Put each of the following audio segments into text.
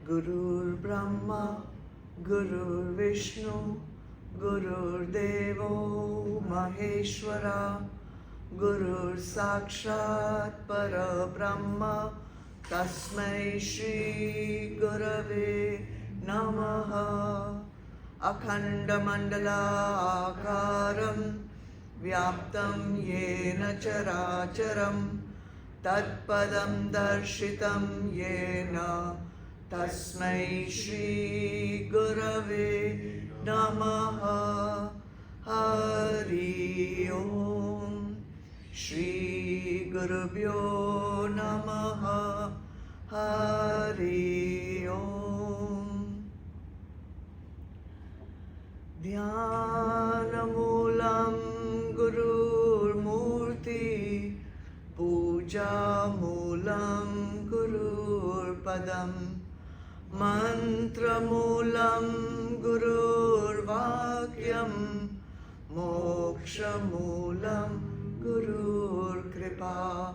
Gurur Brahma, Gurur Vishnu, Gurur Devo Maheshwara, Gurur Sakshat Para Brahma, Tasmai Shri Gurave Namaha. Akhanda Mandala Akaram, Vyaptam Yena Characharam, Tatpadam Darshitam Yena, Tasmai Shri Gurave Namaha. Hari Om Shri Gurubhyo Namaha. Hari Om. Dhyanamoolam Gurur Murti, Pujamoolam Gurur Padam, Mantramoolam Gurur Vakyam, Mokshamoolam Gurur Kripa.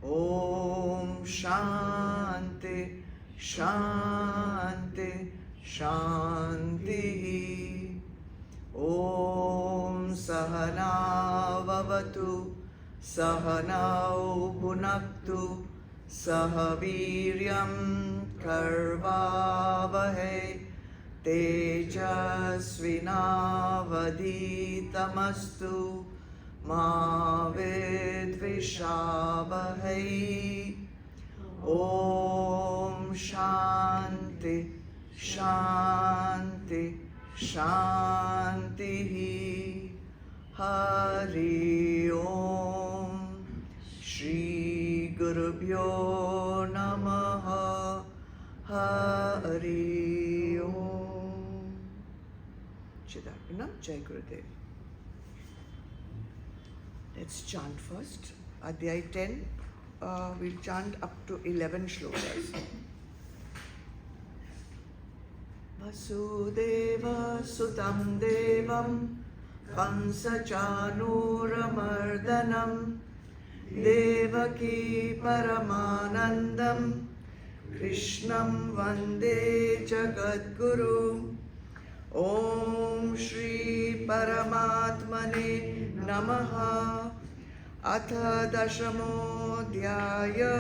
Om Shanti Shanti Shanti. Om Sahana Vavatu Sahanau Bhunaktu Sahaviryam Karvavahe Tejasvinavaditamastu Ma Vidvishavahe. Om Shanti Shanti Shanti. Hari Om Shri Gurubhyo Namaha. Hari Om. Chidakanam Jai Gurudev. Let's chant first. Adhyay 10. We'll chant up to 11 shlokas. Vasudeva Sutam Devam Kamsachanuramardanam Devaki Paramanandam Krishnam Vande Jagadguru. Om Shri Paramatmane Namaha. Atha Dashamodhyaya.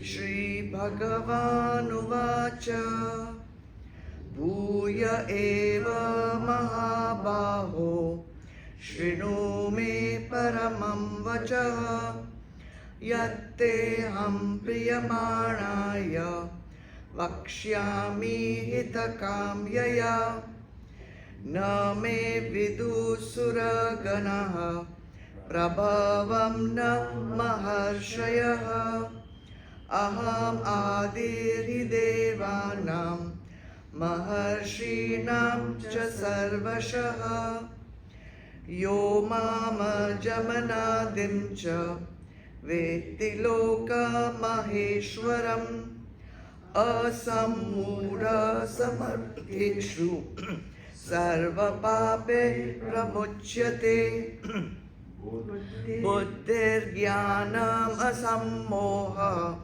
Shri Bhagavan Uvacha. Bhuya eva mahabaho Shrinu me paramam vachaha Yatte ham priyamanaya Vakshyami hitakam yaya Na me vidu suraganaha Prabhavam na maharshayaha Aham adirhi devanam Maharshinam cha sarvashaha Yo mama jamanadim cha Vetti loka maheshwaram Asammura samarteshu Sarva pape pramuchyate Buddhir jnanam asammoha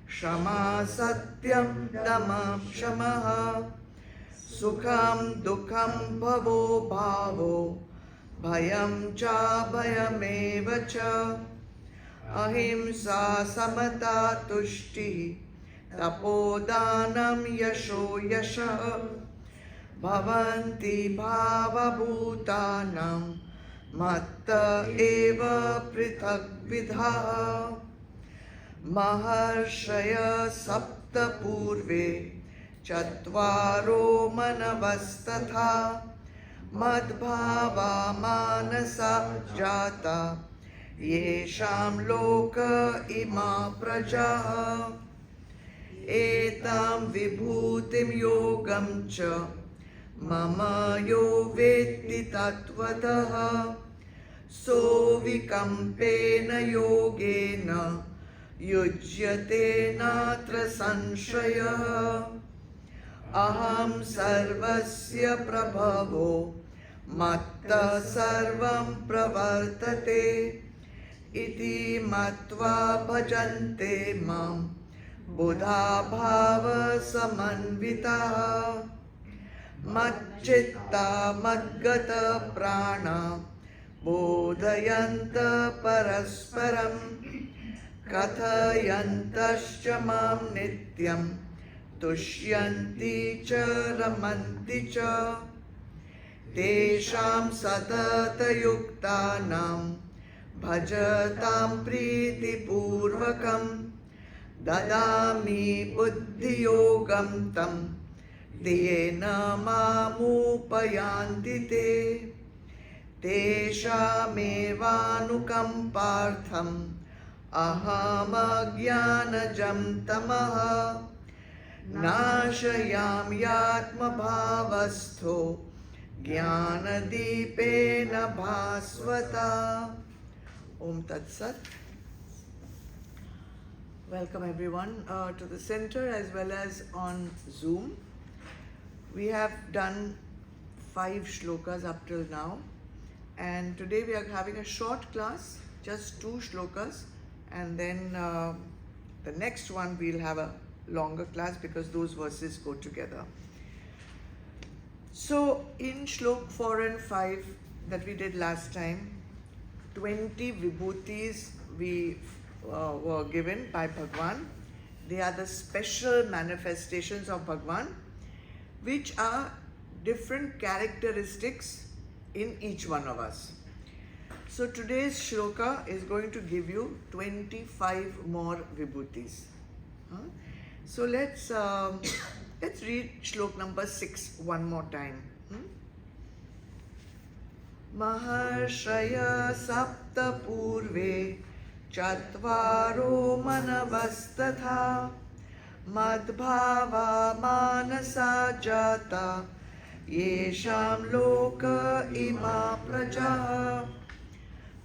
Shama satyam tamam shamaha Sukham dukham bhavo bhavo Bhayam cha bhayameva cha Ahimsa samata tushti Tapodanam yasho yasha Bhavanti bhava bhutanam Matta eva prithak vidha Maharshaya sapta purve Chatvaro manavastatha Madbhava manasa jata Yesham loka ima prajaha Etam vibhutim yogam cha Mama yo vetti tattvataha So vikampena yogena Yujyate natra sanshaya Aham sarvasya prabhavo Matta sarvam pravartate iti matva bhajante mam buddha bhava samanvitaha Macchitta madgata prana bodhayanta parasparam kathayantascha mam nityam tushyanti cha ramanti cha tesham satatayuktanam bhajatam priti purvakam dadami buddhiyogam tam Diyena mamupayanti te teshamevanukampartham aham ajnanajam tamaha nashayam yatma bhavastho jnanadipena bhasvata. Om Tat Sat. Welcome everyone to the center as well as on Zoom. We have done 5 shlokas up till now, and today we are having a short class, just 2 shlokas, and then the next one we'll have a longer class because those verses go together. So in shlok 4 and 5 that we did last time, 20 vibhutis we were given by Bhagwan. They are the special manifestations of Bhagwan, which are different characteristics in each one of us. So today's shloka is going to give you 25 more vibhutis. So let's read shlok number 6 one more time. Maharshaya sapta purve chatvaro manavastatha madbhava manasa jata yesham loka ima praja.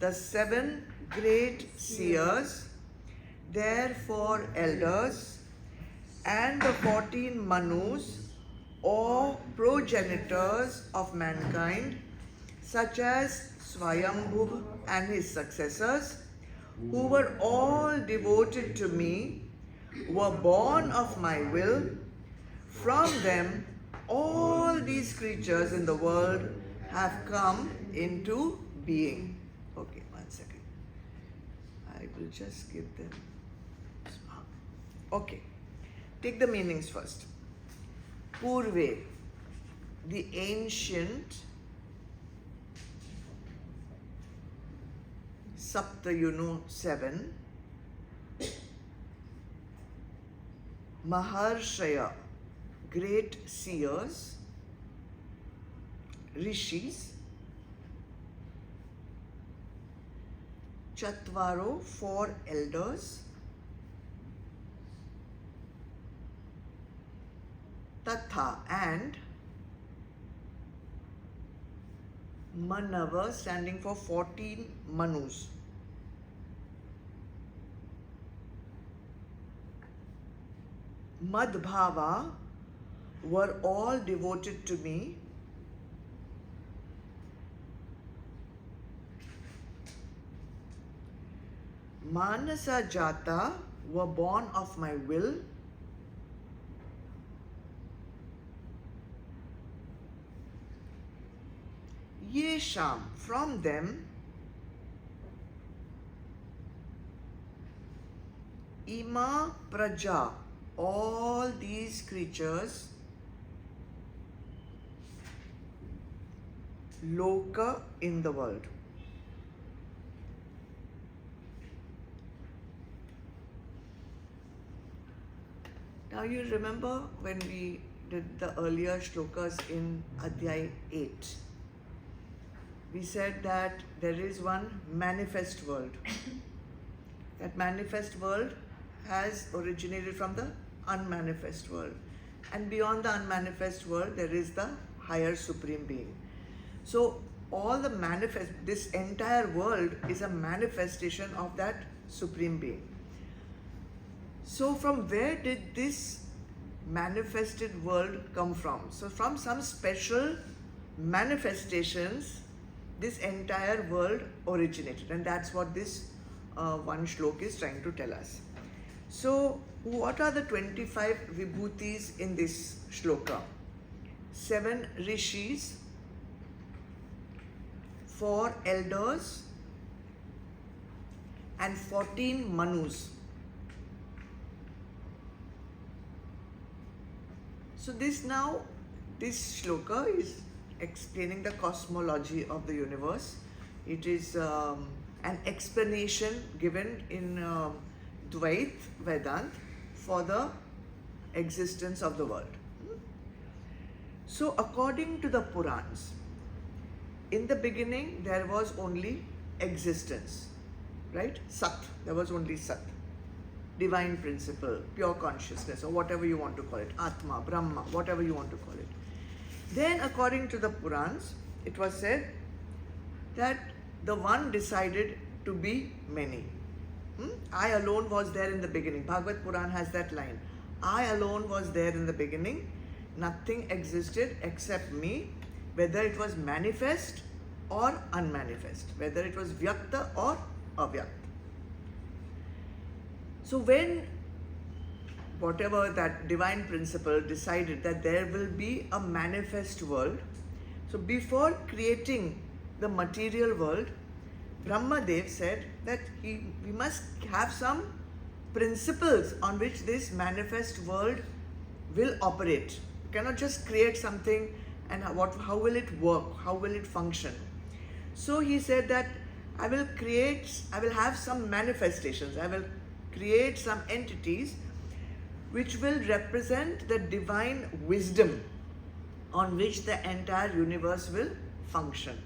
The 7 great seers, their 4 elders, and the 14 Manus, or progenitors of mankind, such as Swayambhu and his successors, who were all devoted to me, were born of my will. From them, all these creatures in the world have come into being. Okay, one second. I will just give them. Okay, take the meanings first. Purve, the ancient. Sapta, 7. Maharshaya, great seers. Rishis. Chatvaro, 4 elders. Tatha, and Manava, standing for 14 Manus. Madbhava were all devoted to me. Manasa Jata were born of my will. Yesham, from them, Ima Praja, all these creatures, Loka, in the world. Now you remember when we did the earlier shlokas in Adhyay 8, we said that there is one manifest world. That manifest world has originated from the unmanifest world. And beyond the unmanifest world, there is the higher supreme being. So all the this entire world is a manifestation of that supreme being. So from where did this manifested world come from? So from some special manifestations, this entire world originated, and that's what this one shloka is trying to tell us. So, what are the 25 vibhutis in this shloka? 7 Rishis, 4 elders, and 14 Manus. So this shloka is explaining the cosmology of the universe. It is an explanation given in Dvait Vedant for the existence of the world. So according to the Purans, in the beginning there was only existence, right? Sat, there was only Sat. Divine principle, pure consciousness, or whatever you want to call it, Atma, Brahma, whatever you want to call it. Then according to the Purans, it was said that the one decided to be many. I alone was there in the beginning. Bhagavad Puran has that line. I alone was there in the beginning. Nothing existed except me, whether it was manifest or unmanifest, whether it was vyakta or avyakta. So when whatever that divine principle decided that there will be a manifest world, so before creating the material world, Brahmadev said that we must have some principles on which this manifest world will operate. You cannot just create something and how will it work? How will it function? So he said that I will have some manifestations. I will create some entities which will represent the divine wisdom on which the entire universe will function.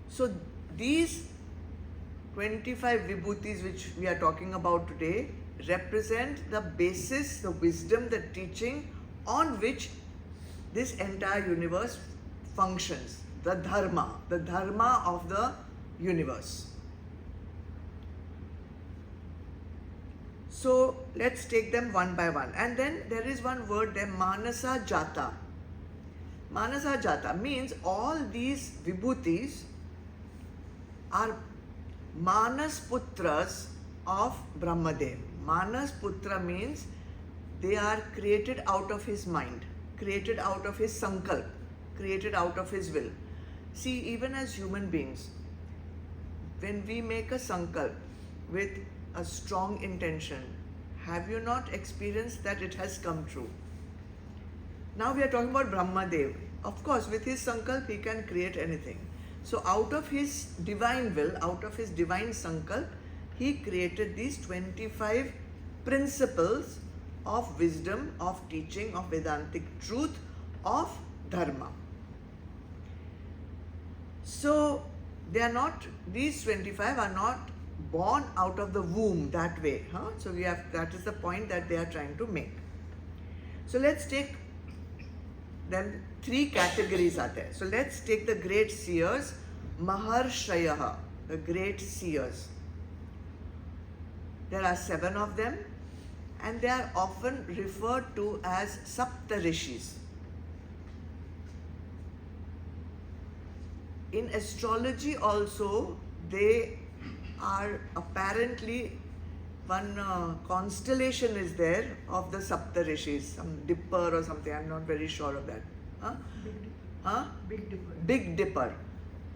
So these 25 vibhutis which we are talking about today represent the basis, the wisdom, the teaching on which this entire universe functions, the dharma of the universe. So let's take them one by one. And then there is one word there, Manasa Jata. Manasa Jata means all these vibhutis are Manas Putras of Brahmadev. Manas Putra means they are created out of his mind, created out of his sankalp, created out of his will. See, even as human beings, when we make a sankalp with a strong intention, have you not experienced that it has come true? Now we are talking about Brahmadev. Of course, with his sankalp, he can create anything. So out of his divine will, out of his divine sankalp, he created these 25 principles of wisdom, of teaching, of Vedantic truth, of Dharma. So these 25 are not born out of the womb that way. So that is the point that they are trying to make. So let's take them. 3 categories are there. So let's take the great seers, Maharshayaha, the great seers. There are 7 of them, and they are often referred to as Sapt Rishis. In astrology also, they are apparently one constellation is there of the Sapta Rishis, some Dipper or something. I'm not very sure of that. Big Dipper. Big Dipper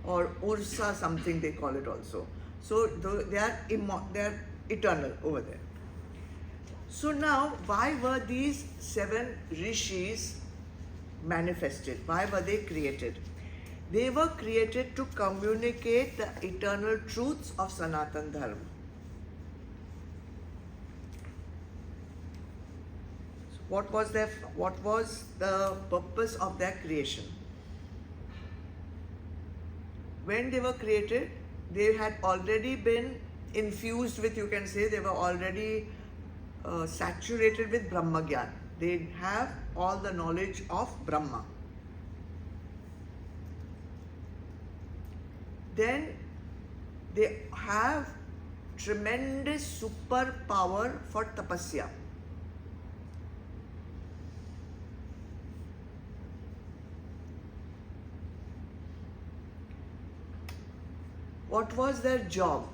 or Ursa something they call it also. So they are eternal over there. So now, why were these 7 Rishis manifested? Why were they created? They were created to communicate the eternal truths of Sanatana Dharma. So what was the purpose of their creation? When they were created, they had already been infused with, you can say, they were already saturated with Brahma Gyan. They have all the knowledge of Brahma. Then they have tremendous superpower for tapasya. What was their job,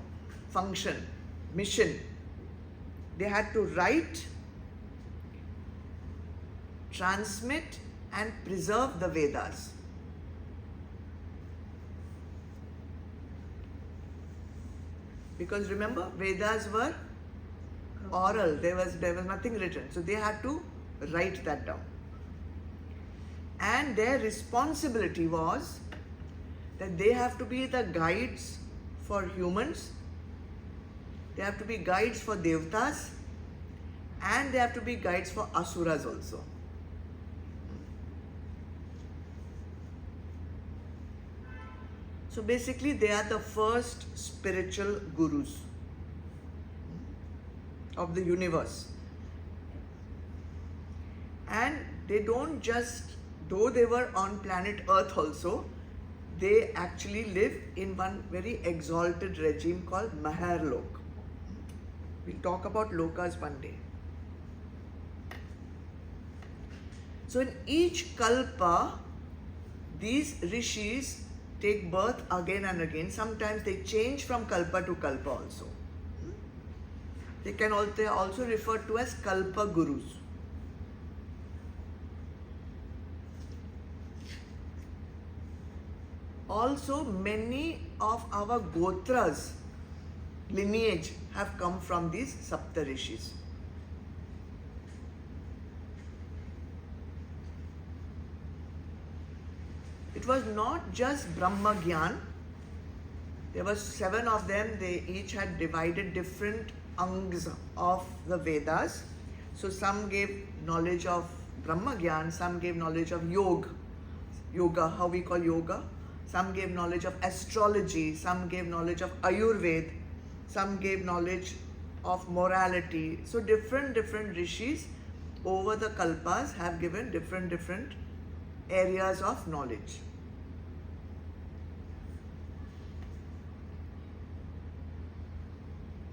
function, mission? They had to write, transmit and preserve the Vedas. Because remember, Vedas were oral, there was nothing written. So they had to write that down. And their responsibility was that they have to be the guides for humans, they have to be guides for Devtas, and they have to be guides for Asuras also. So basically they are the first spiritual gurus of the universe. And they don't just, though they were on planet Earth also, they actually live in one very exalted regime called Maharlok. We'll talk about lokas one day. So in each kalpa, these rishis take birth again and again. Sometimes they change from kalpa to kalpa also. They are also referred to as kalpa gurus. Also, many of our gotras lineage have come from these Sapta Rishis. It was not just Brahma Gyan. There were 7 of them. They each had divided different angs of the Vedas. So some gave knowledge of Brahma Gyan, some gave knowledge of yoga, how we call yoga. Some gave knowledge of astrology, some gave knowledge of Ayurveda, some gave knowledge of morality. So different rishis over the kalpas have given different areas of knowledge.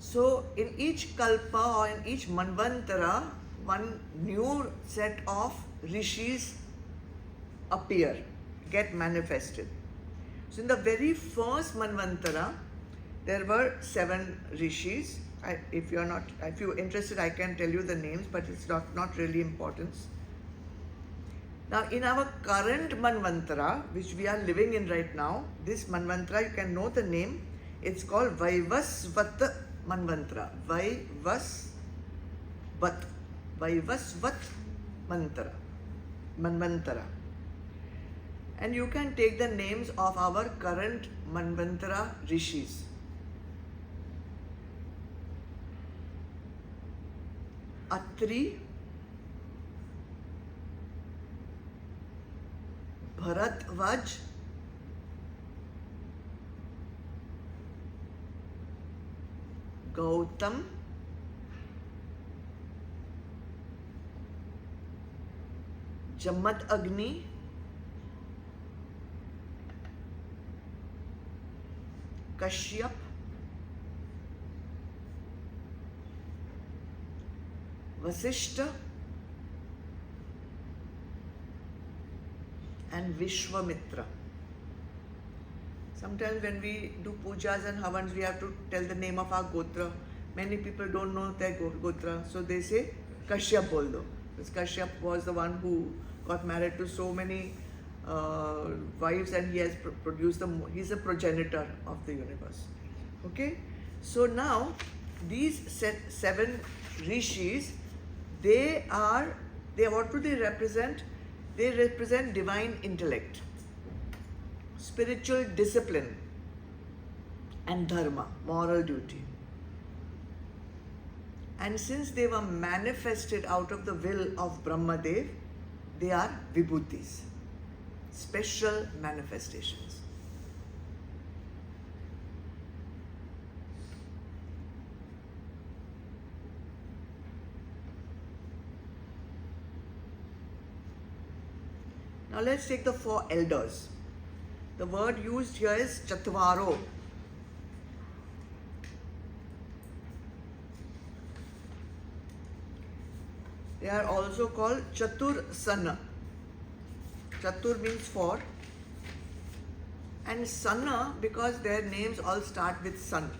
So in each kalpa or in each manvantara, one new set of rishis appear, get manifested. So in the very first manvantara, there were 7 rishis. If you're interested, I can tell you the names, but it's not really important. Now in our current manvantara, which we are living in right now, this manvantara, you can know the name. It's called Vaivasvat manvantara. Vaivasvat manvantara. And you can take the names of our current manvantara rishis. Atri, Bharatvaj, Gautam, Jamat Agni, Kashyap, Vasishta, and Vishwamitra. Sometimes when we do pujas and havans, we have to tell the name of our gotra. Many people don't know their gotra, so they say Kashyap bol do. Because Kashyap was the one who got married to so many wives, and he has produced he's a progenitor of the universe. Okay, so now these 7 rishis, what do they represent? They represent divine intellect, spiritual discipline, and dharma, moral duty. And since they were manifested out of the will of Brahmadev, they are vibhutis, special manifestations. Now let's take the 4 elders. The word used here is chatvaro. They are also called chatur sana. Chatur means 4, And Sana because their names all start with Sun.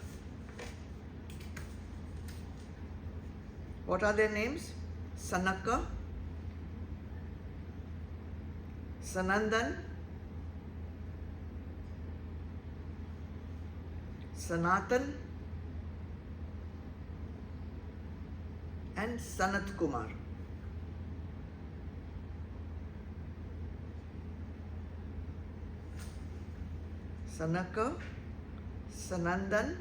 What are their names? Sanaka, Sanandan, Sanatan, and Sanat Kumar. Sanaka, Sanandan,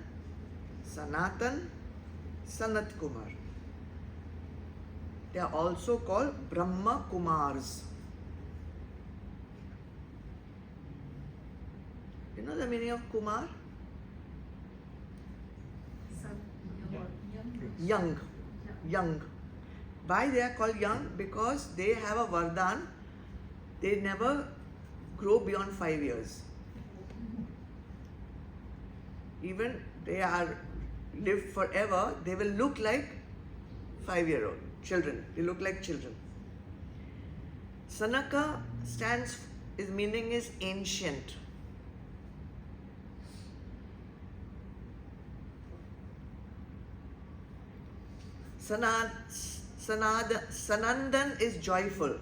Sanatan, Sanat Kumar. They are also called Brahmakumaras. You know the meaning of Kumar? Young. Young. Why they are called young? Because they have a Vardhan. They never grow beyond 5 years. Even they are live forever, they will look like 5-year-old children. They look like children. Sanaka his meaning is ancient. Sanandan is joyful.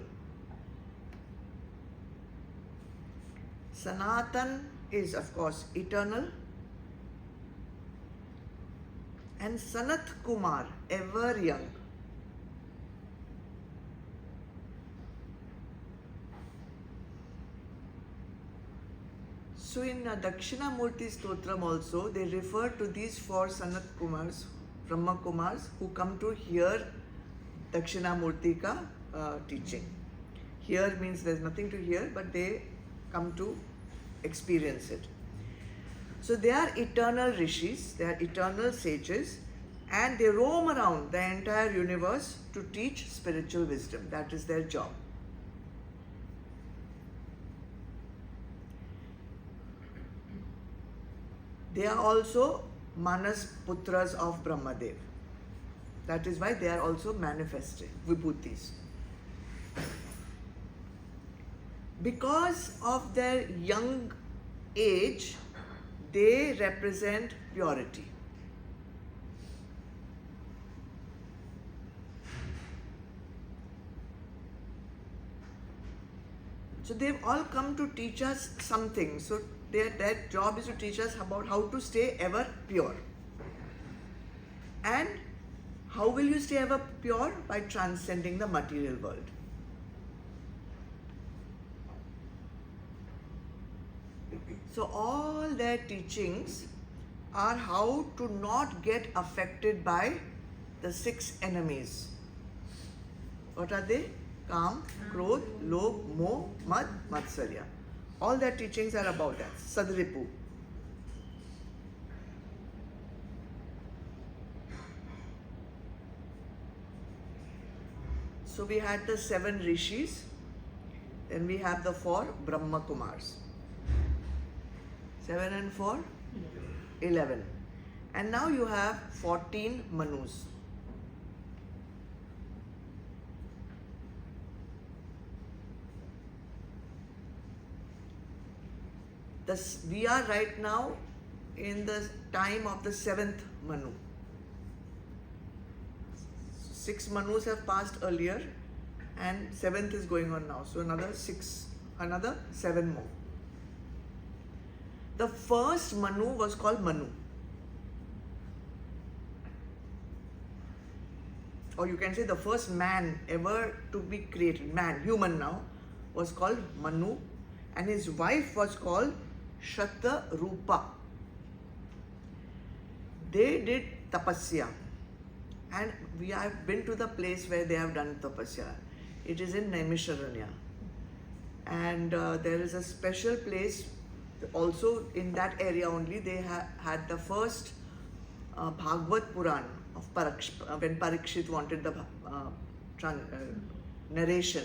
Sanatan is of course eternal. And Sanat Kumar, ever young. So in Dakshinamurti Stotram also, they refer to these 4 Sanat Kumars, Brahmakumars, who come to hear Dakshinamurti ka teaching. Hear means there's nothing to hear, but they come to experience it. So they are eternal Rishis, they are eternal sages, and they roam around the entire universe to teach spiritual wisdom. That is their job. They are also Manus Putras of Brahmadev. That is why they are also manifested, Vibhutis. Because of their young age, they represent purity. So they've all come to teach us something. So their job is to teach us about how to stay ever pure. And how will you stay ever pure? By transcending the material world. So all their teachings are how to not get affected by the 6 enemies. What are they? Kam, Krodh, Lobh, Moh, Mad, Matsarya. All their teachings are about that. Sadripu. So we had the 7 Rishis, then we have the 4 Brahmakumars. 7 and 4? 11. And now you have 14 Manus. We are right now in the time of the 7th Manu. 6 Manus have passed earlier and 7th is going on now. So another 7 more. The first Manu was called Manu. Or you can say the first man ever to be created, man, human now, was called Manu, and his wife was called Shatarupa. They did tapasya, and we have been to the place where they have done tapasya. It is in Naimisharanya, and there is a special place also in that area only. They had the first Bhagavad Puran of when Parikshit wanted the narration,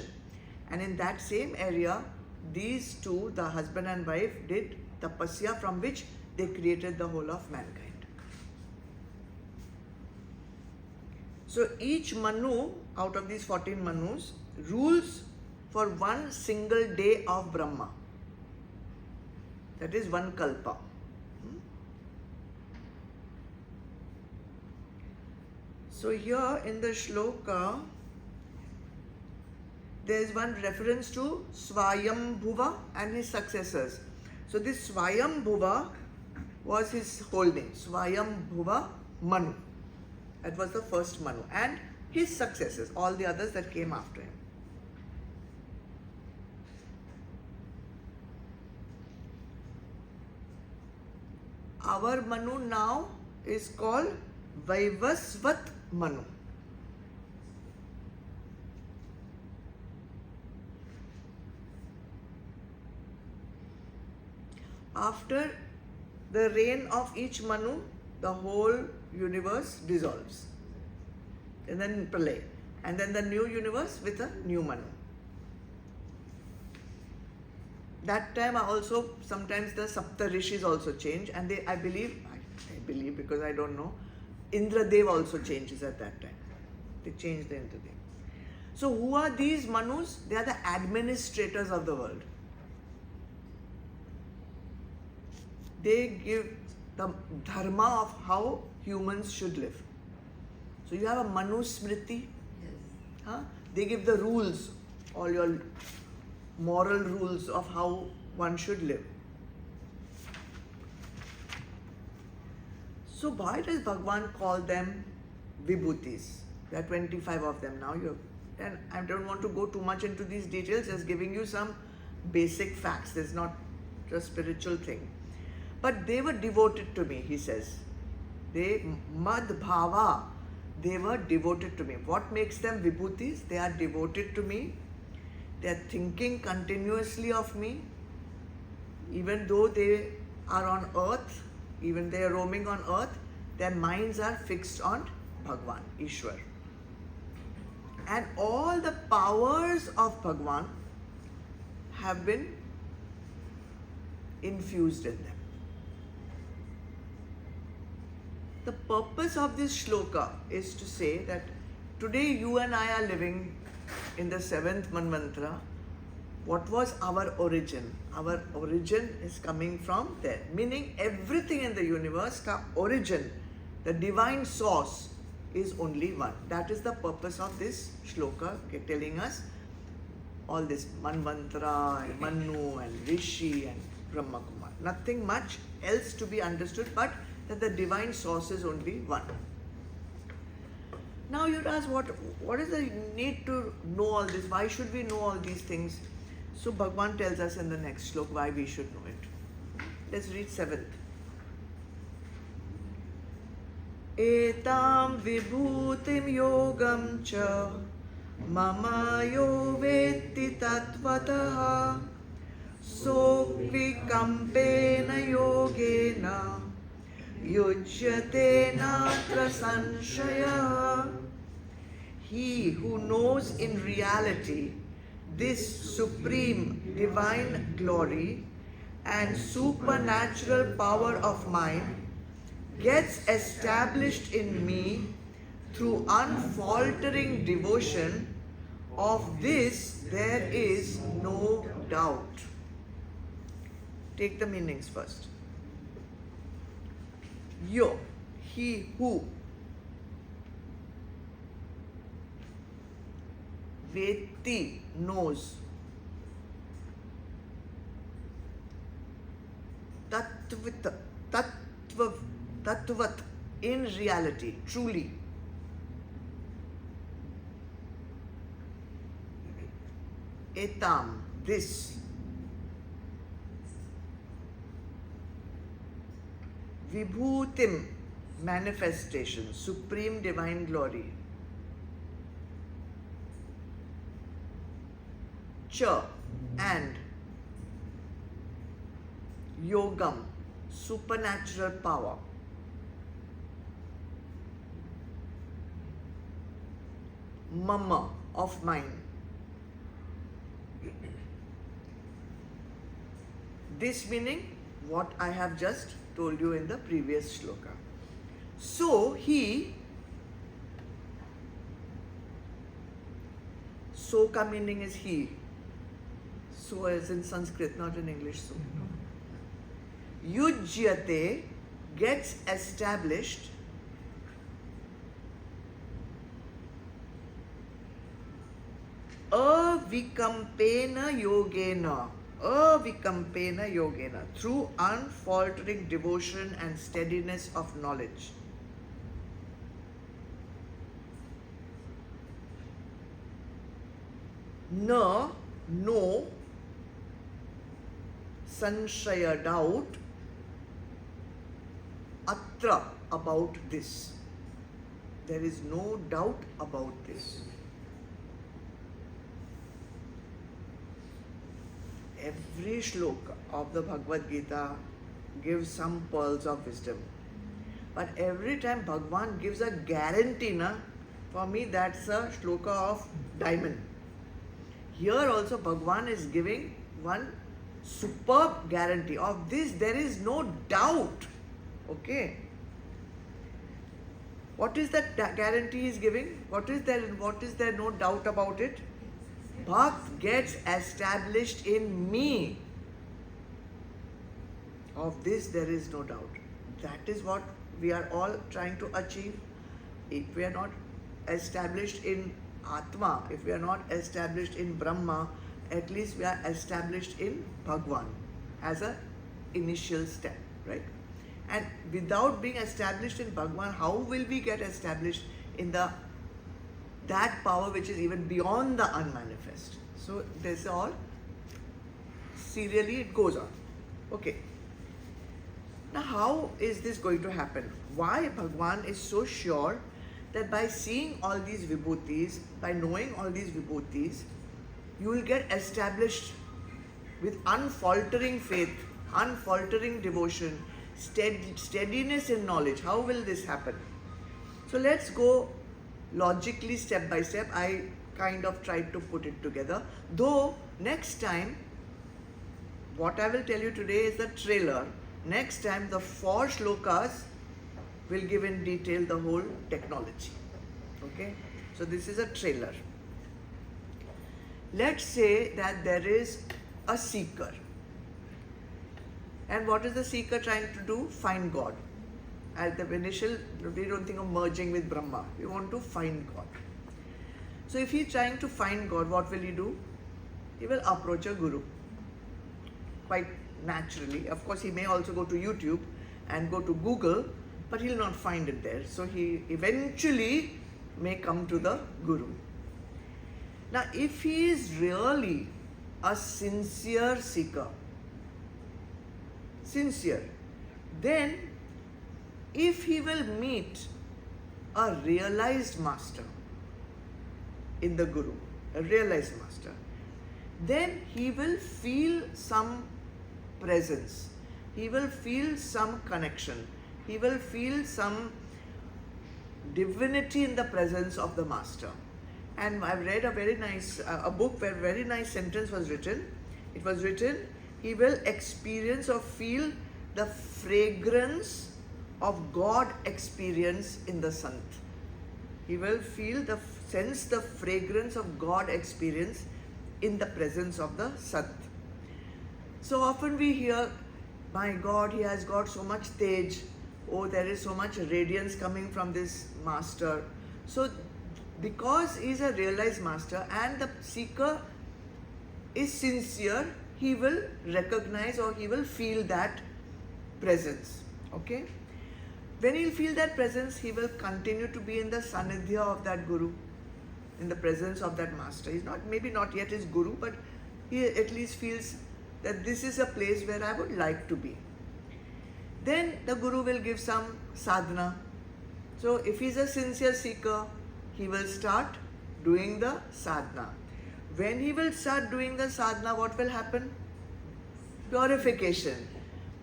and in that same area these two, the husband and wife, did tapasya from which they created the whole of mankind. So each Manu out of these 14 Manus rules for one single day of Brahma. That is one kalpa. So here in the shloka, there is one reference to Swayambhuva and his successors. So this Swayambhuva was his whole name, Swayambhuva Manu. That was the first Manu. And his successors, all the others that came after him. Our Manu now is called Vaivasvat Manu. After the reign of each Manu, the whole universe dissolves. And then Pralay. And then the new universe with a new Manu. That time also, sometimes the Sapt Rishis also change, and I believe because I don't know, Indradev also changes at that time. They change the Indradev. So who are these Manus? They are the administrators of the world. They give the dharma of how humans should live. So you have a Manu Smriti. Yes. Huh? They give the rules, all your moral rules of how one should live. So why does Bhagavan call them vibhutis? There are 25 of them now. And I don't want to go too much into these details, just giving you some basic facts. There's not a spiritual thing. But they were devoted to me, he says. They, mad bhava, they were devoted to me. What makes them vibhutis? They are devoted to me. They are thinking continuously of me. Even though they are on earth, even they are roaming on earth, their minds are fixed on Bhagavan, Ishwar. And all the powers of Bhagavan have been infused in them. The purpose of this shloka is to say that today you and I are living in the 7th Manvantara. What was our origin? Our origin is coming from there. Meaning everything in the universe, ka origin, the divine source is only one. That is the purpose of this shloka, telling us all this Manvantara and Manu and Rishi and Brahmakumaras. Nothing much else to be understood but that the divine source is only one. Now you'd ask, what is the need to know all this? Why should we know all these things? So Bhagavan tells us in the next shloka why we should know it. Let's read 7th. Etam vibhutim yogam cha mama yo vetti tattvataha sokvikampena yogena yujyate natra sanshaya. He who knows in reality this supreme divine glory and supernatural power of mine gets established in me through unfaltering devotion. Of this there is no doubt. Take the meanings first. Yo, he who. Veti, knows. Tattvat, in reality, truly. Etam, this. Vibhutim, manifestation, supreme divine glory. Cha, and. Yogam, supernatural power. Mama, of mine. This meaning what I have just told you in the previous shloka. So he, so ka meaning is he. So as in Sanskrit, not in English. So yujyate gets established avikampena yogena through unfaltering devotion and steadiness of knowledge. No sanshaya doubt atra about this. There is no doubt about this. Every shloka of the Bhagavad Gita gives some pearls of wisdom. But every time Bhagwan gives a guarantee, for me that's a shloka of diamond. Here also Bhagwan is giving one superb guarantee. Of this there is no doubt. Okay. What is that guarantee he is giving? What is there no doubt about it? Bhakt gets established in me. Of this there is no doubt. That is what we are all trying to achieve. If we are not established in Atma, if we are not established in Brahma, at least we are established in Bhagwan as an initial step, right? And without being established in Bhagwan, how will we get established in that power which is even beyond the unmanifest? So this all serially it goes on. Okay. Now how is this going to happen? Why Bhagwan is so sure that by seeing all these vibhutis, by knowing all these vibhutis, you will get established with unfaltering faith, unfaltering devotion, steadiness in knowledge. How will this happen? So let's go logically step by step. I kind of tried to put it together. Though next time, what I will tell you today is the trailer. Next time the 4 shlokas will give in detail the whole technology. Okay? So this is a trailer. Let's say that there is a seeker. And what is the seeker trying to do? Find God. At the initial, we don't think of merging with Brahma. We want to find God. So if he is trying to find God, what will he do? He will approach a guru. Quite naturally. Of course, he may also go to YouTube and go to Google, but he'll not find it there. So he eventually may come to the guru. Now, if he is really a sincere seeker, then if he will meet a realized master in the guru, a realized master, then he will feel some presence, he will feel some connection, he will feel some divinity in the presence of the master. And I've read a very nice, a book where a very nice sentence was written. It was written, he will experience or feel the fragrance of God experience in the Sant. He will feel sense the fragrance of God experience in the presence of the Sant. So often we hear, my God, he has got so much tej. Oh, there is so much radiance coming from this master. So because he is a realized master and the seeker is sincere, he will recognize or he will feel that presence. Okay? When he will feel that presence, he will continue to be in the sanidhya of that guru, in the presence of that master. He's not, maybe not yet his guru, but he at least feels that this is a place where I would like to be. Then the guru will give some sadhana. So if he's a sincere seeker, he will start doing the sadhana. When he will start doing the sadhana, what will happen? Purification.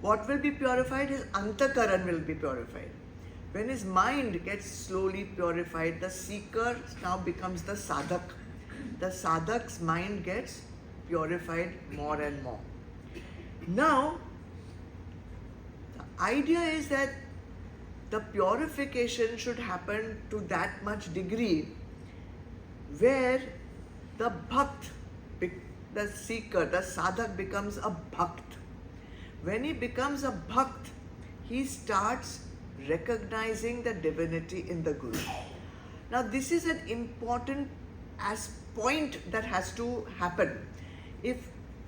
What will be purified? His antakaran will be purified. When his mind gets slowly purified, the seeker now becomes the sadhak. The sadhak's mind gets purified more and more. Now, the idea is that the purification should happen to that much degree where the bhakt, the seeker, the sadhak becomes a bhakt. When he becomes a bhakt, he starts recognizing the divinity in the Guru. Now this is an important point that has to happen. If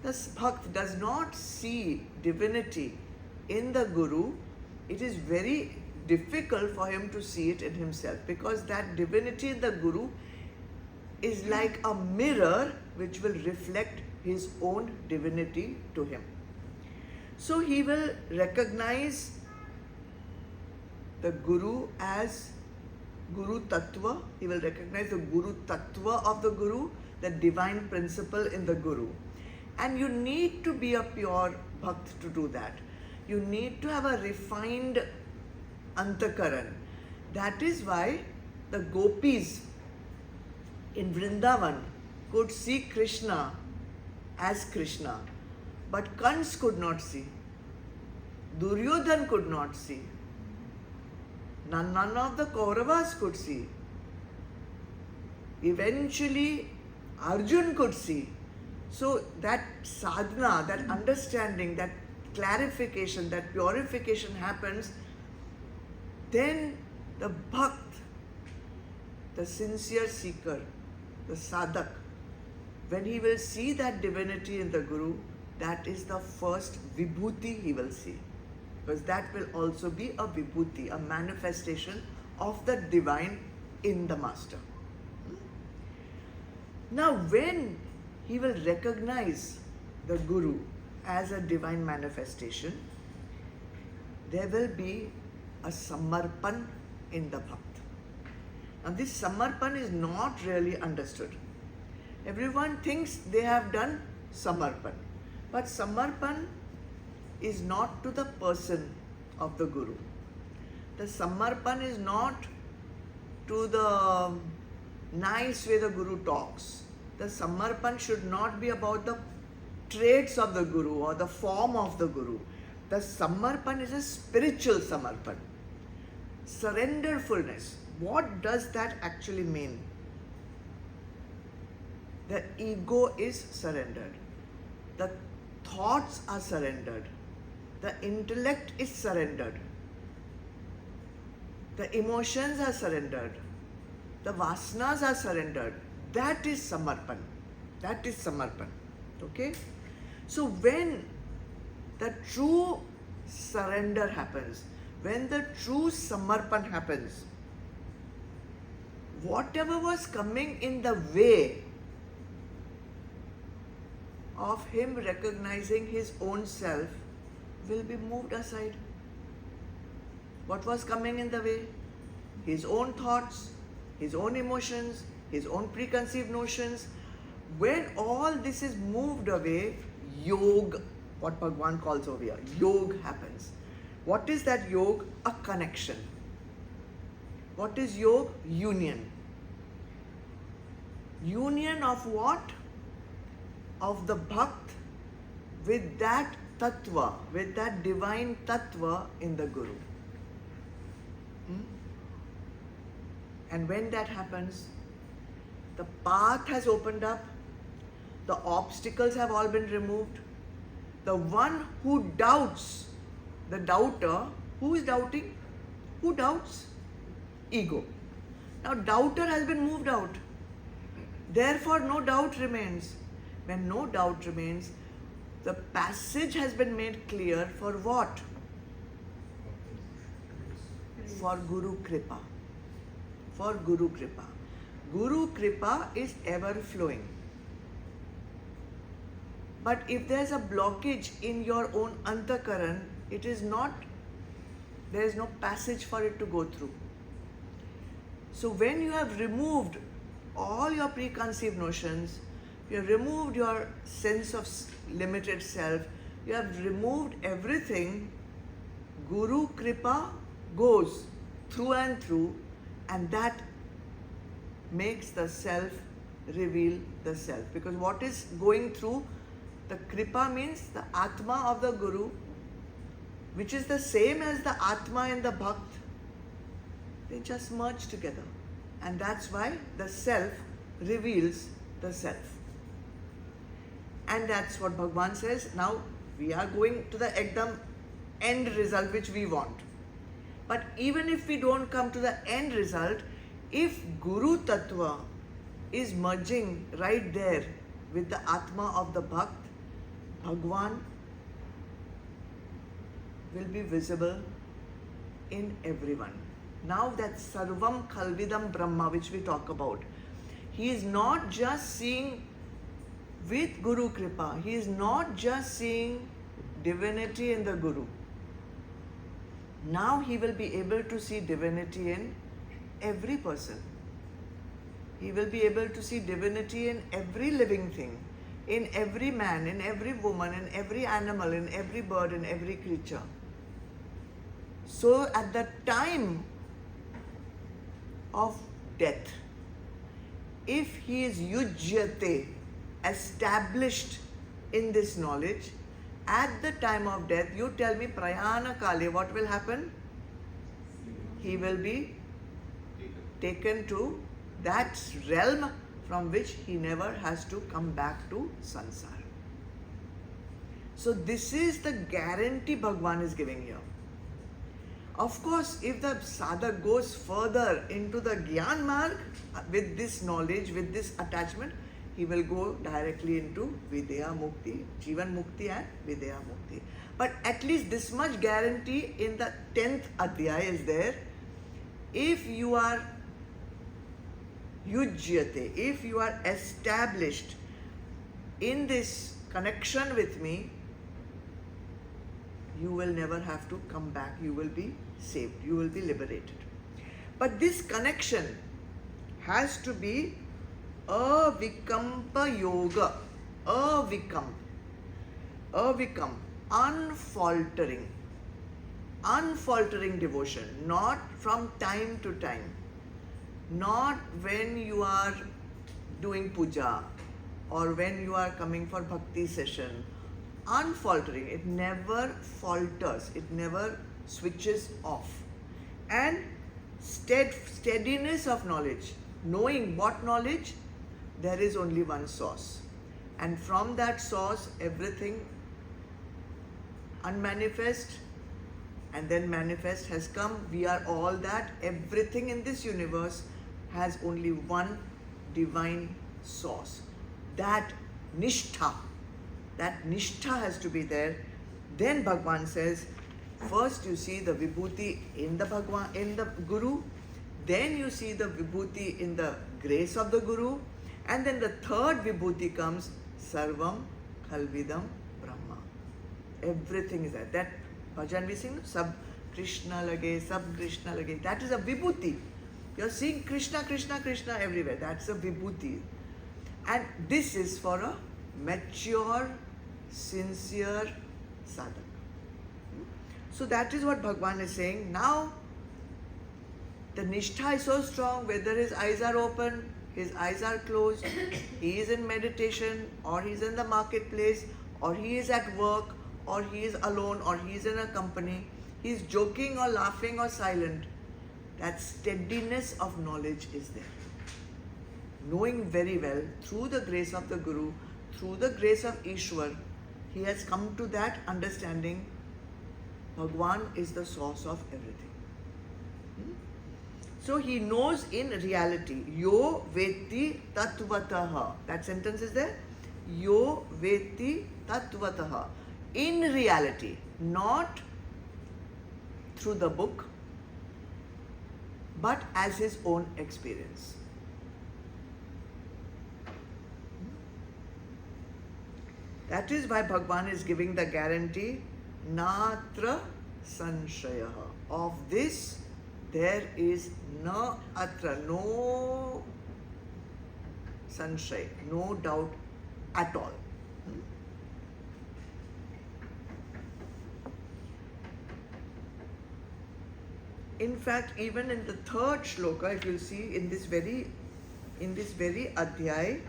the bhakt does not see divinity in the Guru, it is very difficult for him to see it in himself, because that divinity in the Guru is like a mirror which will reflect his own divinity to him. So he will recognize the Guru as Guru Tattva. He will recognize the Guru Tattva of the Guru, the divine principle in the Guru. And you need to be a pure bhakt to do that. You need to have a refined antakaran. That is why the gopis in Vrindavan could see Krishna as Krishna, but Kans could not see. Duryodhan could not see. None of the Kauravas could see. Eventually, Arjun could see. So that sadhana, that understanding, that clarification, that purification happens, then the bhakt, the sincere seeker, the sadhak, when he will see that divinity in the Guru, that is the first vibhuti he will see. Because that will also be a vibhuti, a manifestation of the divine in the master. Now when he will recognize the Guru as a divine manifestation, there will be a samarpan in the bhakt. Now this samarpan is not really understood. Everyone thinks they have done samarpan, but samarpan is not to the person of the Guru. The samarpan is not to the nice way the Guru talks. The samarpan should not be about the traits of the Guru or the form of the Guru. The samarpan is a spiritual samarpan. Surrenderfulness. What does that actually mean? The ego is surrendered. The thoughts are surrendered. The intellect is surrendered. The emotions are surrendered. The vasanas are surrendered. That is samarpan. That is samarpan. Okay? So when the true surrender happens, when the true samarpan happens, whatever was coming in the way of him recognizing his own self will be moved aside. What was coming in the way? His own thoughts, his own emotions, his own preconceived notions. When all this is moved away, yog, what Bhagavan calls over here, yog happens. What is that yog? A connection. What is yog? Union. Union of what? Of the bhakt with that tattva, with that divine tattva in the Guru. And when that happens, the path has opened up, the obstacles have all been removed. The one who doubts, the doubter, who is doubting? Who doubts? Ego. Now doubter has been moved out. Therefore no doubt remains. When no doubt remains, the passage has been made clear for what? For Guru Kripa. For Guru Kripa. Guru Kripa is ever flowing. But if there's a blockage in your own antakaran, it is not, there is no passage for it to go through. So when you have removed all your preconceived notions, you have removed your sense of limited self, you have removed everything, Guru Kripa goes through and through, and that makes the self reveal the self. Because what is going through? The Kripa means the Atma of the Guru, which is the same as the Atma in the Bhakt. They just merge together. And that's why the self reveals the self. And that's what Bhagavan says. Now, We are going to the ekdam end result which we want. But even if we don't come to the end result, if Guru Tattva is merging right there with the Atma of the Bhakt, Bhagwan will be visible in everyone. Now that Sarvam Khalvidam Brahma which we talk about, he is not just seeing with Guru Kripa, he is not just seeing divinity in the Guru. Now he will be able to see divinity in every person. He will be able to see divinity in every living thing, in every man, in every woman, in every animal, in every bird, in every creature. So at the time of death, if he is yujyate, established in this knowledge, at the time of death, you tell me, prayana kale, what will happen? He will be taken to that realm from which he never has to come back to sansara. So this is the guarantee Bhagwan is giving here. Of course, if the sadhak goes further into the Gyan Marg with this knowledge, with this attachment, he will go directly into Videha Mukti, Jivan Mukti and Videha Mukti. But at least this much guarantee in the 10th Adhyay is there. If you are yujyate, if you are established in this connection with me, you will never have to come back. You will be saved. You will be liberated. But this connection has to be avikampa yoga. Avikam, unfaltering. Unfaltering devotion. Not from time to time. Not when you are doing puja or when you are coming for bhakti session. Unfaltering. It never falters. It never switches off. And steadiness of knowledge. Knowing what knowledge? There is only one source. And from that source, everything unmanifest and then manifest has come. We are all that. Everything in this universe has only one divine source. That nishtha has to be there. Then Bhagwan says, first you see the vibhuti in the Bhagwan, in the Guru, then you see the vibhuti in the grace of the Guru, and then the third vibhuti comes, Sarvam Khalvidam Brahma. Everything is there. That bhajan we sing, Sab Krishna Lage, Sab Krishna Lage. That is a vibhuti. You are seeing Krishna, Krishna, Krishna everywhere. That's a vibhuti. And this is for a mature, sincere sadhak. So that is what Bhagwan is saying. Now, the nishtha is so strong, whether his eyes are open, his eyes are closed, he is in meditation, or he is in the marketplace, or he is at work, or he is alone, or he is in a company, he is joking or laughing or silent. That steadiness of knowledge is there. Knowing very well, through the grace of the Guru, through the grace of Ishwar, he has come to that understanding. Bhagwan is the source of everything. So he knows in reality. Yo veti tatvataha. That sentence is there. Yo veti tatvataha. In reality, not through the book, but as his own experience. That is why Bhagwan is giving the guarantee, Natra Sanshaya. Of this, there is no atra, no sanshay, no doubt at all. In fact, even in the third shloka, if you'll see in this very Adhyay,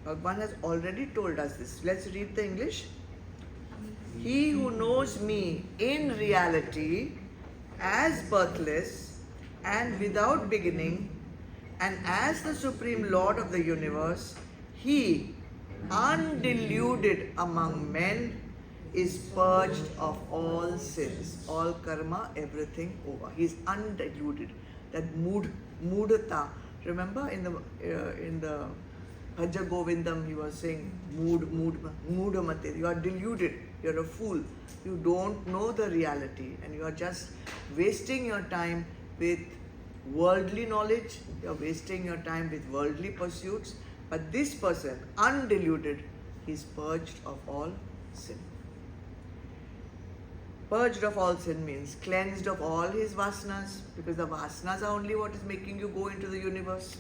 Bhagwan has already told us this. Let's read the English. He who knows me in reality as birthless and without beginning and as the Supreme Lord of the universe, he, undeluded among men, is purged of all sins, all karma, everything over. He is undiluted. That moodata. Remember in the Bhaja Govindam, he was saying moodamate. You are deluded. You are a fool. You don't know the reality, and you are just wasting your time with worldly knowledge. You are wasting your time with worldly pursuits. But this person, undiluted, he is purged of all sin. Purged of all sin means cleansed of all his vasanas, because the vasanas are only what is making you go into the universe.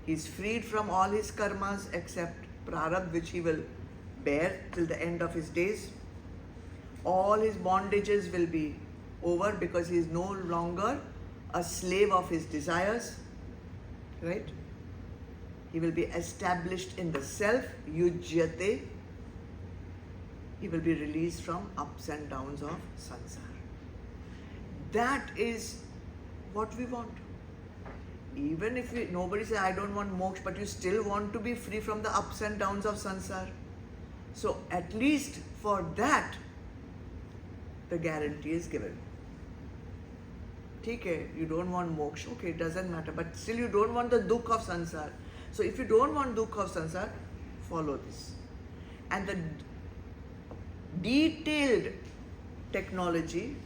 He is freed from all his karmas except prarabdha, which he will bear till the end of his days. All his bondages will be over because he is no longer a slave of his desires. Right? He will be established in the self, yujyate. He will be released from ups and downs of sansara. That is what we want. Even if nobody says, I don't want moksha, but you still want to be free from the ups and downs of sansara. So at least for that, the guarantee is given. Okay, you don't want moksha, okay, it doesn't matter, but still you don't want the dukh of sansara. So if you don't want dukh of sansara, follow this. And the detailed technology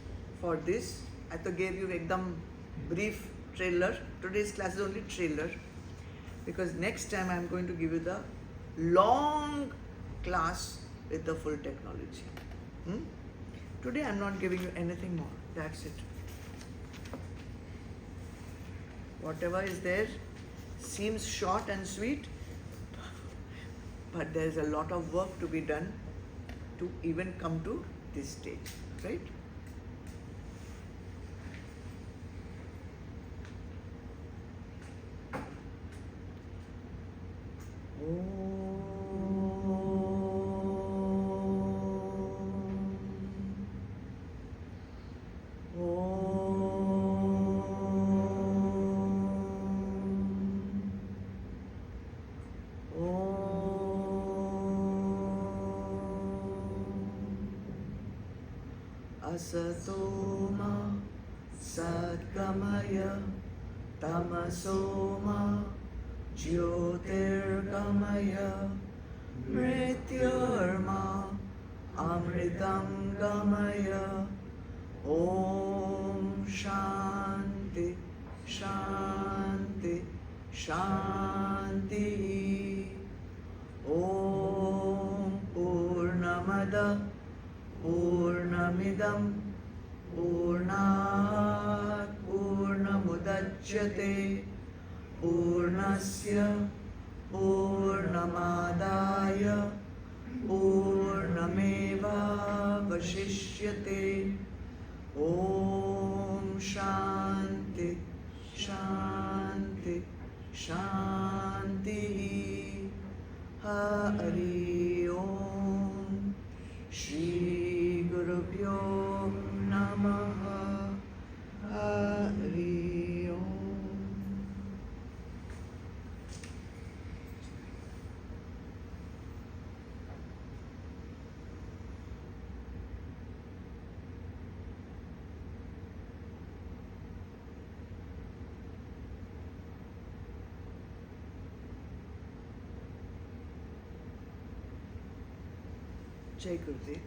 for this, I to gave you ekdam brief trailer. Today's class is only trailer, because next time I am going to give you the long class with the full technology. Today I am not giving you anything more. That's it. Whatever is there seems short and sweet, but there is a lot of work to be done to even come to this stage, right? Asatoma Satgamaya Tamasoma Jyotirgamaya Mrityurma Amritam Gamaya. Om Shanti Shanti Shanti. Om Purnamada Purnamidam Purnat Purnamudachyate Purnasya Purnamadaya Purnameva Vashishyate. Om Shanti Shanti Shanti. Hari Om. Shri Gurubhyo Namaha. Hari Om. Jai Gurudev.